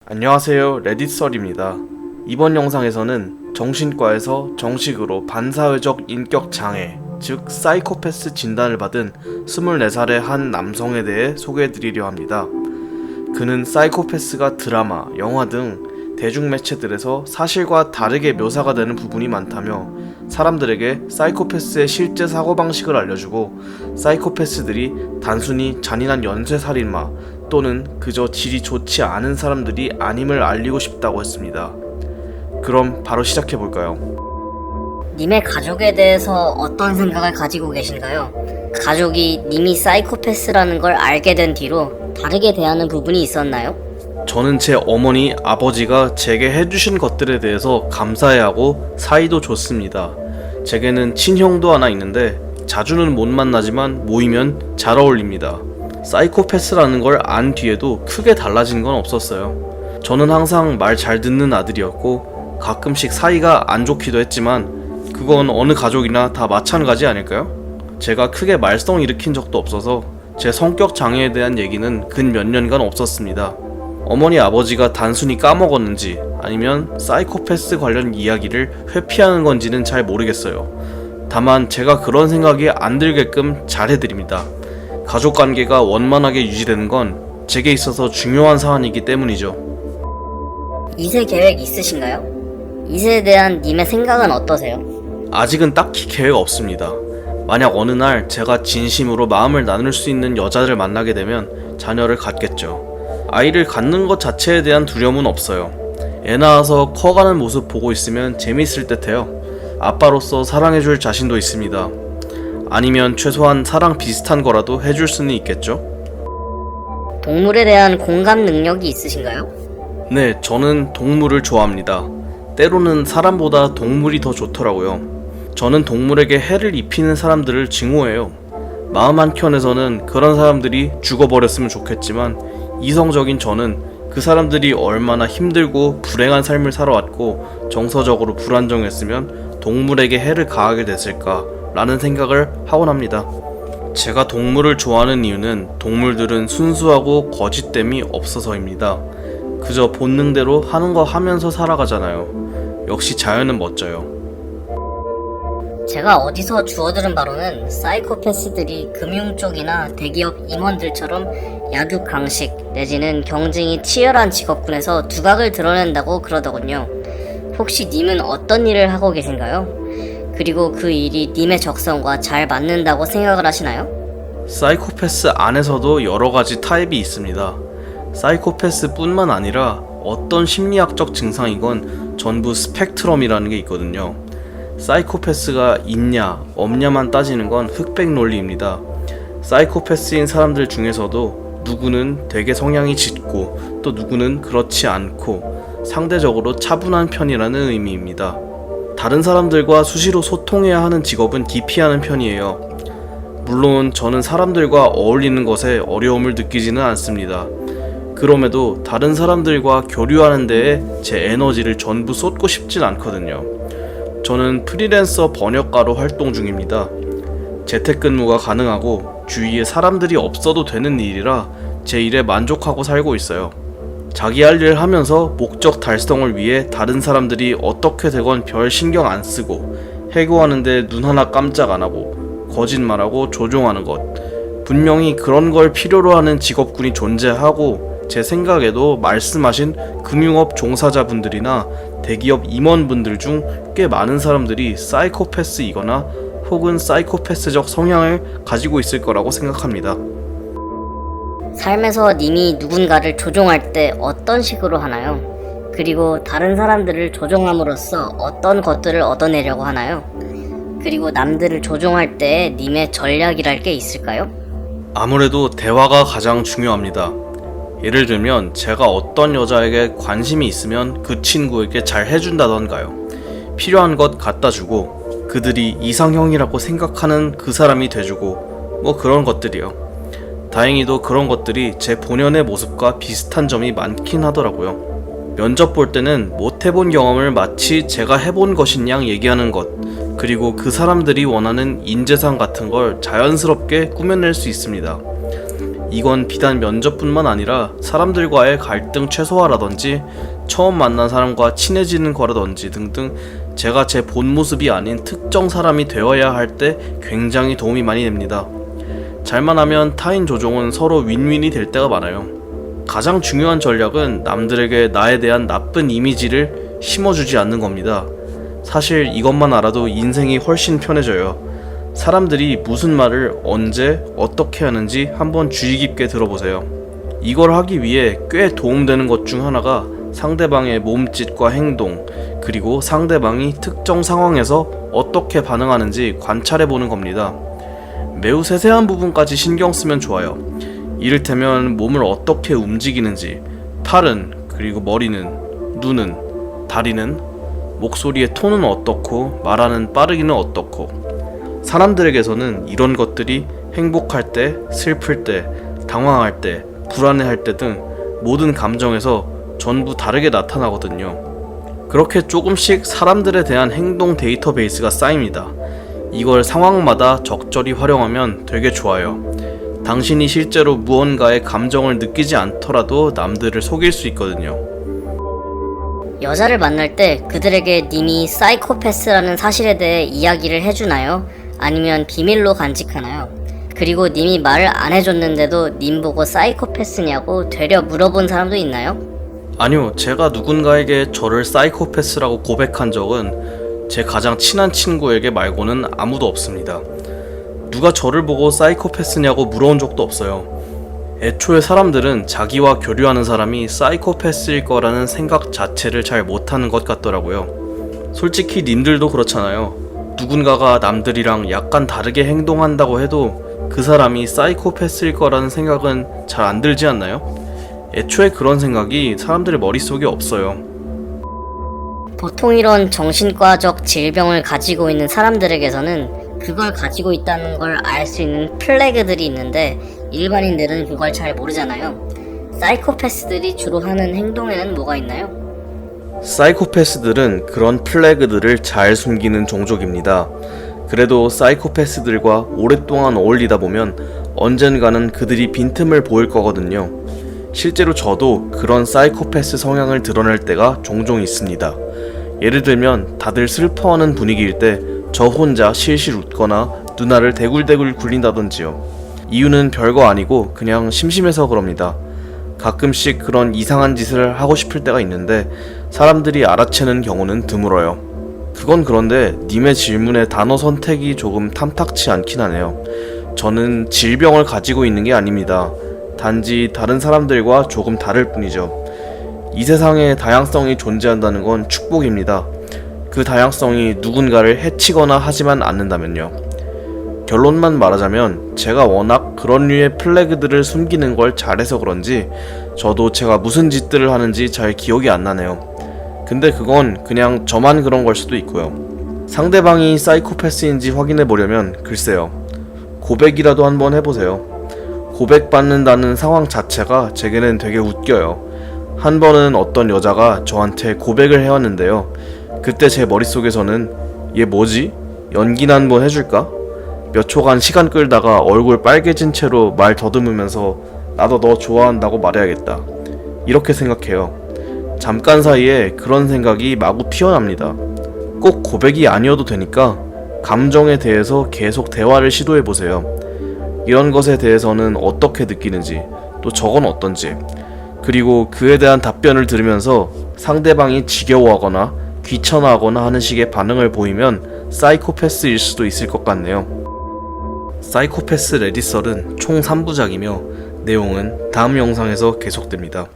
안녕하세요, 레딧썰입니다. 이번 영상에서는 정신과에서 정식으로 반사회적 인격장애, 즉 사이코패스 진단을 받은 24살의 한 남성에 대해 소개해드리려 합니다. 그는 사이코패스가 드라마, 영화 등 대중매체들에서 사실과 다르게 묘사가 되는 부분이 많다며 사람들에게 사이코패스의 실제 사고방식을 알려주고 사이코패스들이 단순히 잔인한 연쇄살인마 또는 그저 질이 좋지 않은 사람들이 아님을 알리고 싶다고 했습니다. 그럼 바로 시작해볼까요? 님의 가족에 대해서 어떤 생각을 가지고 계신가요? 가족이 님이 사이코패스라는 걸 알게 된 뒤로 다르게 대하는 부분이 있었나요? 저는 제 어머니, 아버지가 제게 해주신 것들에 대해서 감사해하고 사이도 좋습니다. 제게는 친형도 하나 있는데 자주는 못 만나지만 모이면 잘 어울립니다. 사이코패스라는 걸 안 뒤에도 크게 달라진 건 없었어요. 저는 항상 말 잘 듣는 아들이었고 가끔씩 사이가 안 좋기도 했지만 그건 어느 가족이나 다 마찬가지 아닐까요? 제가 크게 말썽 일으킨 적도 없어서 제 성격 장애에 대한 얘기는 근 몇 년간 없었습니다. 어머니 아버지가 단순히 까먹었는지 아니면 사이코패스 관련 이야기를 회피하는 건지는 잘 모르겠어요. 다만 제가 그런 생각이 안 들게끔 잘해드립니다. 가족관계가 원만하게 유지되는 건 제게 있어서 중요한 사안이기 때문이죠. 2세 계획 있으신가요? 2세에 대한 님의 생각은 어떠세요? 아직은 딱히 계획 없습니다. 만약 어느 날 제가 진심으로 마음을 나눌 수 있는 여자를 만나게 되면 자녀를 갖겠죠. 아이를 갖는 것 자체에 대한 두려움은 없어요. 애 낳아서 커가는 모습 보고 있으면 재미있을 듯해요. 아빠로서 사랑해줄 자신도 있습니다. 아니면 최소한 사랑 비슷한 거라도 해줄 수는 있겠죠? 동물에 대한 공감 능력이 있으신가요? 네, 저는 동물을 좋아합니다. 때로는 사람보다 동물이 더 좋더라고요. 저는 동물에게 해를 입히는 사람들을 증오해요. 마음 한켠에서는 그런 사람들이 죽어버렸으면 좋겠지만 이성적인 저는 그 사람들이 얼마나 힘들고 불행한 삶을 살아왔고 정서적으로 불안정했으면 동물에게 해를 가하게 됐을까 라는 생각을 하곤 합니다. 제가 동물을 좋아하는 이유는 동물들은 순수하고 거짓됨이 없어서입니다. 그저 본능대로 하는 거 하면서 살아가잖아요. 역시 자연은 멋져요. 제가 어디서 주워들은 바로는 사이코패스들이 금융 쪽이나 대기업 임원들처럼 약육 강식 내지는 경쟁이 치열한 직업군에서 두각을 드러낸다고 그러더군요. 혹시 님은 어떤 일을 하고 계신가요? 그리고 그 일이 님의 적성과 잘 맞는다고 생각을 하시나요? 사이코패스 안에서도 여러 가지 타입이 있습니다. 사이코패스 뿐만 아니라 어떤 심리학적 증상이건 전부 스펙트럼이라는 게 있거든요. 사이코패스가 있냐 없냐만 따지는 건 흑백 논리입니다. 사이코패스인 사람들 중에서도 누구는 되게 성향이 짙고 또 누구는 그렇지 않고 상대적으로 차분한 편이라는 의미입니다. 다른 사람들과 수시로 소통해야 하는 직업은 기피하는 편이에요. 물론 저는 사람들과 어울리는 것에 어려움을 느끼지는 않습니다. 그럼에도 다른 사람들과 교류하는 데에 제 에너지를 전부 쏟고 싶진 않거든요. 저는 프리랜서 번역가로 활동 중입니다. 재택근무가 가능하고 주위에 사람들이 없어도 되는 일이라 제 일에 만족하고 살고 있어요. 자기 할 일 하면서 목적 달성을 위해 다른 사람들이 어떻게 되건 별 신경 안 쓰고 해고하는데 눈 하나 깜짝 안 하고 거짓말하고 조종하는 것, 분명히 그런 걸 필요로 하는 직업군이 존재하고 제 생각에도 말씀하신 금융업 종사자분들이나 대기업 임원분들 중 꽤 많은 사람들이 사이코패스이거나 혹은 사이코패스적 성향을 가지고 있을 거라고 생각합니다. 삶에서 님이 누군가를 조종할 때 어떤 식으로 하나요? 그리고 다른 사람들을 조종함으로써 어떤 것들을 얻어내려고 하나요? 그리고 남들을 조종할 때 님의 전략이랄 게 있을까요? 아무래도 대화가 가장 중요합니다. 예를 들면 제가 어떤 여자에게 관심이 있으면 그 친구에게 잘 해준다던가요. 필요한 것 갖다 주고 그들이 이상형이라고 생각하는 그 사람이 돼주고 뭐 그런 것들이요. 다행히도 그런 것들이 제 본연의 모습과 비슷한 점이 많긴 하더라고요. 면접 볼 때는 못 해본 경험을 마치 제가 해본 것인 양 얘기하는 것, 그리고 그 사람들이 원하는 인재상 같은 걸 자연스럽게 꾸며낼 수 있습니다. 이건 비단 면접뿐만 아니라 사람들과의 갈등 최소화라든지 처음 만난 사람과 친해지는 거라든지 등등 제가 제 본 모습이 아닌 특정 사람이 되어야 할 때 굉장히 도움이 많이 됩니다. 잘만 하면 타인 조종은 서로 윈윈이 될 때가 많아요. 가장 중요한 전략은 남들에게 나에 대한 나쁜 이미지를 심어주지 않는 겁니다. 사실 이것만 알아도 인생이 훨씬 편해져요. 사람들이 무슨 말을 언제 어떻게 하는지 한번 주의 깊게 들어보세요. 이걸 하기 위해 꽤 도움되는 것 중 하나가 상대방의 몸짓과 행동, 그리고 상대방이 특정 상황에서 어떻게 반응하는지 관찰해보는 겁니다. 매우 세세한 부분까지 신경 쓰면 좋아요. 이를테면 몸을 어떻게 움직이는지, 팔은, 그리고 머리는, 눈은, 다리는, 목소리의 톤은 어떻고 말하는 빠르기는 어떻고. 사람들에게서는 이런 것들이 행복할 때, 슬플 때, 당황할 때, 불안해할 때 등 모든 감정에서 전부 다르게 나타나거든요. 그렇게 조금씩 사람들에 대한 행동 데이터베이스가 쌓입니다. 이걸 상황마다 적절히 활용하면 되게 좋아요. 당신이 실제로 무언가의 감정을 느끼지 않더라도 남들을 속일 수 있거든요. 여자를 만날 때 그들에게 님이 사이코패스라는 사실에 대해 이야기를 해주나요? 아니면 비밀로 간직하나요? 그리고 님이 말을 안 해줬는데도 님 보고 사이코패스냐고 되려 물어본 사람도 있나요? 아니요, 제가 누군가에게 저를 사이코패스라고 고백한 적은 제 가장 친한 친구에게 말고는 아무도 없습니다. 누가 저를 보고 사이코패스냐고 물어온 적도 없어요. 애초에 사람들은 자기와 교류하는 사람이 사이코패스일 거라는 생각 자체를 잘 못하는 것 같더라고요. 솔직히 님들도 그렇잖아요. 누군가가 남들이랑 약간 다르게 행동한다고 해도 그 사람이 사이코패스일 거라는 생각은 잘 안 들지 않나요? 애초에 그런 생각이 사람들의 머릿속에 없어요. 보통 이런 정신과적 질병을 가지고 있는 사람들에게서는 그걸 가지고 있다는 걸 알 수 있는 플래그들이 있는데 일반인들은 그걸 잘 모르잖아요. 사이코패스들이 주로 하는 행동에는 뭐가 있나요? 사이코패스들은 그런 플래그들을 잘 숨기는 종족입니다. 그래도 사이코패스들과 오랫동안 어울리다 보면 언젠가는 그들이 빈틈을 보일 거거든요. 실제로 저도 그런 사이코패스 성향을 드러낼 때가 종종 있습니다. 예를 들면 다들 슬퍼하는 분위기일 때 저 혼자 실실 웃거나 누나를 대굴대굴 굴린다든지요. 이유는 별거 아니고 그냥 심심해서 그럽니다. 가끔씩 그런 이상한 짓을 하고 싶을 때가 있는데 사람들이 알아채는 경우는 드물어요. 그건 그런데 님의 질문에 단어 선택이 조금 탐탁치 않긴 하네요. 저는 질병을 가지고 있는 게 아닙니다. 단지 다른 사람들과 조금 다를 뿐이죠. 이 세상에 다양성이 존재한다는 건 축복입니다. 그 다양성이 누군가를 해치거나 하지만 않는다면요. 결론만 말하자면 제가 워낙 그런 류의 플래그들을 숨기는 걸 잘해서 그런지 저도 제가 무슨 짓들을 하는지 잘 기억이 안 나네요. 근데 그건 그냥 저만 그런 걸 수도 있고요. 상대방이 사이코패스인지 확인해 보려면 글쎄요. 고백이라도 한번 해보세요. 고백받는다는 상황 자체가 제게는 되게 웃겨요. 한 번은 어떤 여자가 저한테 고백을 해왔는데요. 그때 제 머릿속에서는 얘 뭐지? 연기나 한번 해줄까? 몇 초간 시간 끌다가 얼굴 빨개진 채로 말 더듬으면서 나도 너 좋아한다고 말해야겠다. 이렇게 생각해요. 잠깐 사이에 그런 생각이 마구 피어납니다. 꼭 고백이 아니어도 되니까 감정에 대해서 계속 대화를 시도해보세요. 이런 것에 대해서는 어떻게 느끼는지, 또 저건 어떤지, 그리고 그에 대한 답변을 들으면서 상대방이 지겨워하거나 귀찮아하거나 하는 식의 반응을 보이면 사이코패스일 수도 있을 것 같네요. 사이코패스 레디설은 총 3부작이며 내용은 다음 영상에서 계속됩니다.